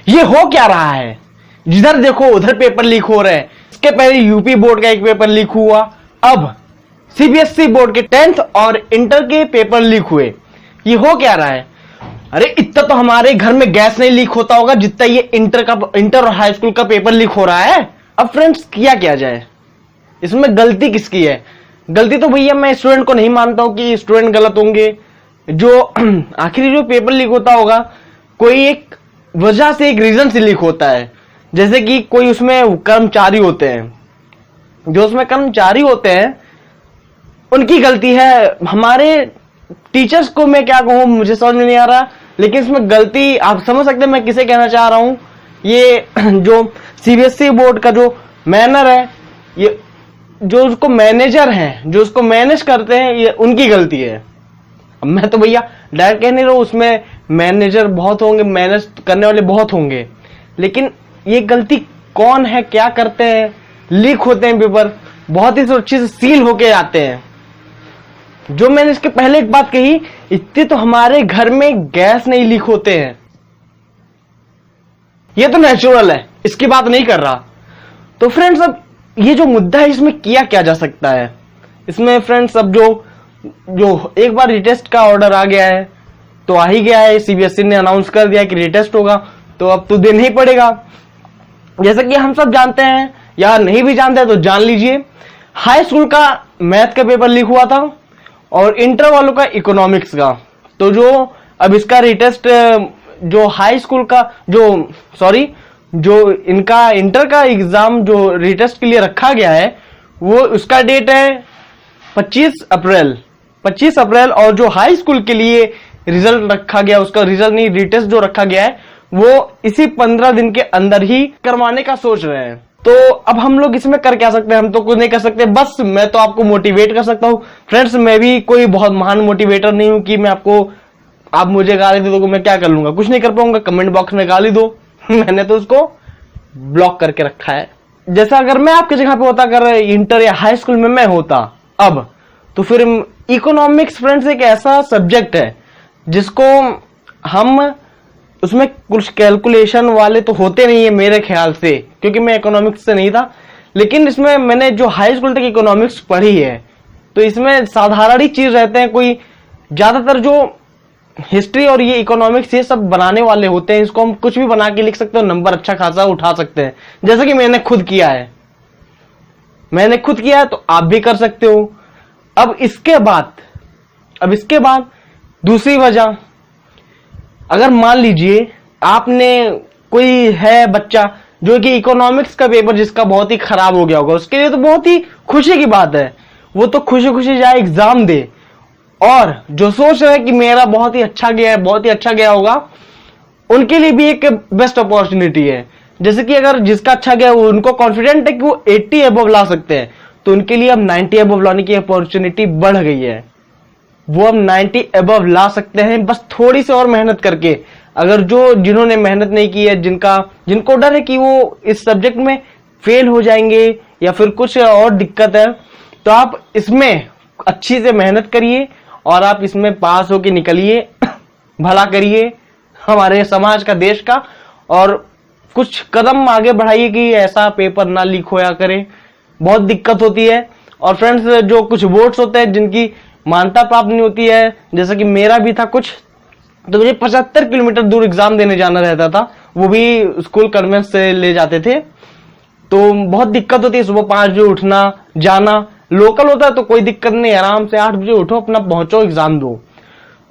ये हो क्या रहा है? जिधर देखो उधर पेपर लीक हो रहे हैं। इसके पहले यूपी बोर्ड का एक पेपर लीक हुआ, अब सीबीएसई बोर्ड के 10th और इंटर के पेपर लीक हुए। ये हो क्या रहा है? अरे इतना तो हमारे घर में गैस नहीं लीक होता होगा जितना ये इंटर और हाई स्कूल का पेपर लीक हो रहा है। अब फ्रेंड्स किया जाए, इसमें गलती किसकी है? गलती तो भैया मैं स्टूडेंट को नहीं मानता हूं कि स्टूडेंट गलत होंगे। जो आखिरी जो पेपर लीक होता होगा कोई एक वजह से, एक रीजन से लीक होता है। जैसे कि कोई उसमें कर्मचारी होते हैं, जो उसमें कर्मचारी होते हैं उनकी गलती है। हमारे टीचर्स को मैं क्या कहूं, मुझे समझ में नहीं आ रहा, लेकिन इसमें गलती आप समझ सकते हैं मैं किसे कहना चाह रहा हूं। ये जो सीबीएसई बोर्ड का जो मैनर है, ये जो उसको मैनेजर हैं, जो उसको मैनेज करते हैं, ये उनकी गलती है। अब मैं तो भैया डायरेक्ट कह नहीं रहा हूं, उसमें मैनेजर बहुत होंगे, मैनेज करने वाले बहुत होंगे, लेकिन ये गलती कौन है, क्या करते हैं? लीक होते हैं पेपर, बहुत ही सुरक्षित से सील होके आते हैं। जो मैंने इसके पहले एक बात कही, इतने तो हमारे घर में गैस नहीं लीक होते हैं। ये तो नेचुरल है, इसकी बात नहीं कर रहा। तो फ्रेंड्स अब ये जो मुद्दा है इसमें किया क्या जा सकता है? इसमें फ्रेंड्स अब जो एक बार रिटेस्ट का ऑर्डर आ गया है तो आ ही गया है। सीबीएसई ने अनाउंस कर दिया कि रिटेस्ट होगा, तो अब तो देना ही पड़ेगा। जैसा कि हम सब जानते हैं, या नहीं भी जानते तो जान लीजिए, हाई स्कूल का मैथ का पेपर लीक हुआ था और इंटर वालों का इकोनॉमिक्स का। तो जो अब इसका रिटेस्ट, जो हाई स्कूल का जो इनका इंटर का एग्जाम जो रिटेस्ट के लिए रखा गया है, वो उसका डेट है 25 अप्रैल। और जो हाई स्कूल के लिए रिजल्ट रखा गया, उसका रिजल्ट नहीं, रिटेस्ट जो रखा गया है, वो इसी 15 दिन के अंदर ही करवाने का सोच रहे हैं। तो अब हम लोग इसमें कर क्या सकते हैं? हम तो कुछ नहीं कर सकते, बस मैं तो आपको मोटिवेट कर सकता हूं। फ्रेंड्स मैं भी कोई बहुत महान मोटिवेटर नहीं हूं कि आप मुझे गाली दे दो, मैं क्या कर लूंगा? कुछ नहीं कर पाऊंगा। कमेंट बॉक्स में गाली दो मैंने तो उसको ब्लॉक करके रखा है। जैसा अगर मैं आपकी जगह पे होता, अगर इंटर या हाई स्कूल में मैं होता अब, तो फिर इकोनॉमिक्स फ्रेंड्स एक ऐसा सब्जेक्ट है जिसको हम, उसमें कुछ कैलकुलेशन वाले तो होते नहीं है मेरे ख्याल से, क्योंकि मैं इकोनॉमिक्स से नहीं था। लेकिन इसमें मैंने जो हाई स्कूल तक इकोनॉमिक्स पढ़ी है, तो इसमें साधारण ही चीज रहते हैं। कोई ज्यादातर जो हिस्ट्री और ये इकोनॉमिक्स ये सब बनाने वाले होते हैं, इसको हम कुछ भी बना के लिख सकते हो, नंबर अच्छा खासा उठा सकते हैं। जैसे कि मैंने खुद किया है, तो आप भी कर सकते हो। अब इसके बाद दूसरी वजह, अगर मान लीजिए आपने, कोई है बच्चा जो कि इकोनॉमिक्स का पेपर जिसका बहुत ही खराब हो गया होगा, उसके लिए तो बहुत ही खुशी की बात है। वो तो खुशी खुशी जाए एग्जाम दे, और जो सोच रहे हैं कि मेरा बहुत ही अच्छा गया होगा, उनके लिए भी एक बेस्ट अपॉर्चुनिटी है। जैसे कि अगर जिसका अच्छा गया, उनको कॉन्फिडेंट है कि वो 80 अबव ला सकते हैं, तो उनके लिए अब 90 अबव लाने की अपॉर्चुनिटी बढ़ गई है। वो अब 90 अबव ला सकते हैं, बस थोड़ी सी और मेहनत करके। अगर जिन्होंने मेहनत नहीं की है, जिनको डर है कि वो इस सब्जेक्ट में फेल हो जाएंगे या फिर कुछ और दिक्कत है, तो आप इसमें अच्छी से मेहनत करिए और आप इसमें पास होके निकलिए, भला करिए हमारे समाज का, देश का, और कुछ कदम आगे बढ़ाइए कि ऐसा पेपर ना लीक होया करे। बहुत दिक्कत होती है। और फ्रेंड्स जो कुछ बोर्ड्स होते हैं जिनकी मान्यता प्राप्त नहीं होती है, जैसे कि मेरा भी था कुछ, तो मुझे 75 किलोमीटर दूर एग्जाम देने जाना रहता था, वो भी स्कूल कन्वेंस से ले जाते थे। तो बहुत दिक्कत होती है, सुबह 5 बजे उठना जाना। लोकल होता है तो कोई दिक्कत नहीं, आराम से 8 बजे उठो, अपना पहुंचो, एग्जाम दो।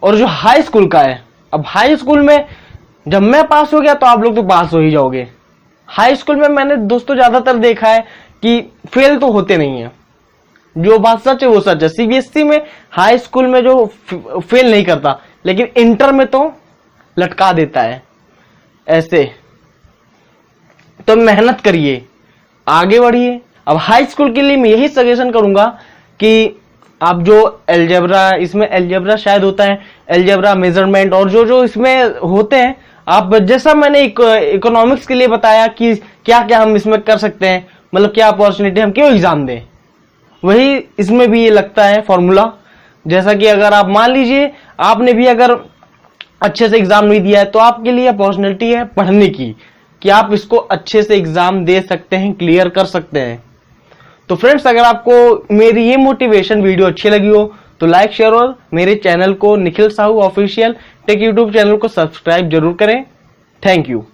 और जो हाई स्कूल का है, अब हाई स्कूल में जब मैं पास हो गया तो आप लोग तो पास हो ही जाओगे। हाई स्कूल में मैंने दोस्तों ज्यादातर देखा है कि फेल तो होते नहीं है। जो बात सच है वो सच है। सीबीएसई में हाई स्कूल में जो फेल नहीं करता, लेकिन इंटर में तो लटका देता है ऐसे। तो मेहनत करिए, आगे बढ़िए। अब हाई स्कूल के लिए मैं यही सजेशन करूंगा कि आप जो अलजेब्रा, इसमें अलजेब्रा शायद होता है, अलजेब्रा, मेजरमेंट और जो इसमें होते हैं, आप जैसा मैंने इकोनॉमिक्स के लिए बताया कि क्या क्या हम इसमें कर सकते हैं, मतलब क्या अपॉर्चुनिटी, हम क्यों एग्जाम दें, वही इसमें भी ये लगता है फॉर्मूला। जैसा कि अगर आप मान लीजिए आपने भी अगर अच्छे से एग्जाम नहीं दिया है, तो आपके लिए अपॉर्चुनिटी है पढ़ने की कि आप इसको अच्छे से एग्जाम दे सकते हैं, क्लियर कर सकते हैं। तो फ्रेंड्स, अगर आपको मेरी ये मोटिवेशन वीडियो अच्छी लगी हो तो लाइक, शेयर और मेरे चैनल को Nikhil Sahu official take YouTube channel को सब्सक्राइब जरूर करें। Thank you.